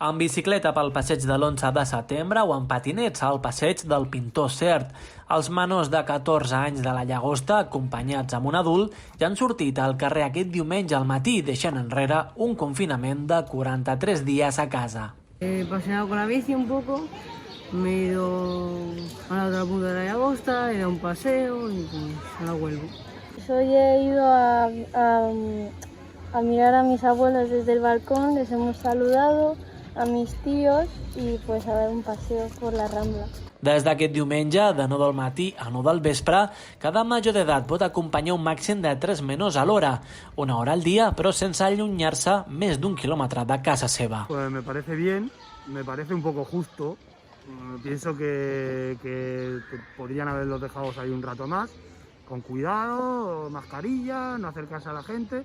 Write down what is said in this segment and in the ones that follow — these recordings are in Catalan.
En bicicleta pel passeig de l'11 de setembre o en patinets al passeig del Pintor Cert. Els menors de 14 anys de la Llagosta, acompanyats amb un adult, ja han sortit al carrer aquest diumenge al matí, deixant enrere un confinament de 43 dies a casa. He paseado con la bici un poco, me he ido a la otra punta de la Llagosta, he dado un paseo y pues ahora vuelvo. Hoy he ido a mirar a mis abuelos desde el balcón, les hemos saludado, a mis tíos y pues a dar un paseo por la Rambla. Des d'aquest diumenge, de 9 del matí a 9 del vespre, cada major d'edat pot acompanyar un màxim de 3 menors a l'hora, una hora al dia, però sense allunyar-se més d'1 quilòmetre de casa seva. Pues me parece bien, me parece un poco justo. Pienso que podrían haberlos dejado salir un rato más, con cuidado, mascarilla, no acercarse a la gente.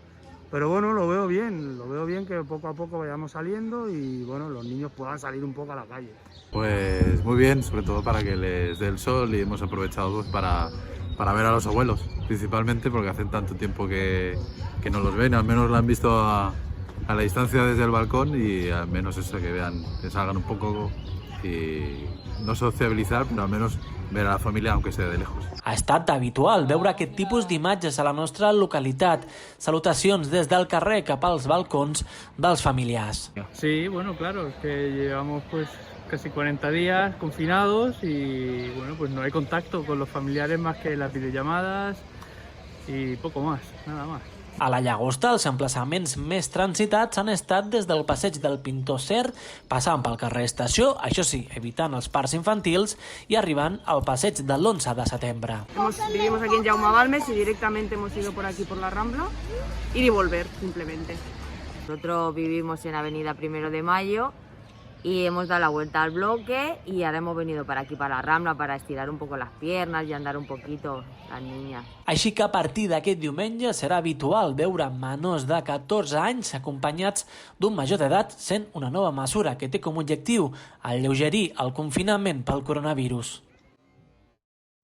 Pero bueno, lo veo bien que poco a poco vayamos saliendo y bueno, los niños puedan salir un poco a la calle. Pues muy bien, sobre todo para que les dé el sol y hemos aprovechado pues, para ver a los abuelos, principalmente porque hace tanto tiempo que no los ven, al menos lo han visto a la distancia desde el balcón y al menos eso, que vean, que salgan un poco y no sociabilizar, pero al menos ver a la família, aunque sea de lejos. Ha estat habitual veure aquest tipus d'imatges a la nostra localitat. Salutacions des del carrer cap als balcons dels familiars. Sí, bueno, claro, es que llevamos pues casi 40 días confinados y bueno, pues no hay contacto con los familiares más que las videollamadas y poco más, nada más. A la Llagosta, els emplaçaments més transitats han estat des del passeig del Pintor Cert, passant pel carrer Estació, això sí, evitant els parcs infantils, i arribant al passeig de l'11 de setembre. Vivimos aquí en Jaume Balmes y directamente hemos ido por aquí por la Rambla, ir y volver simplemente. Nosotros vivimos en Avenida Primero de Mayo y hemos dado la vuelta al bloque y ahora hemos venido para aquí, para la Rambla, para estirar un poco las piernas y andar un poquito las niñas. Així que a partir d'aquest diumenge serà habitual veure menors de 14 anys acompanyats d'un major d'edat, sent una nova mesura que té com a objectiu alleugerir el confinament pel coronavirus.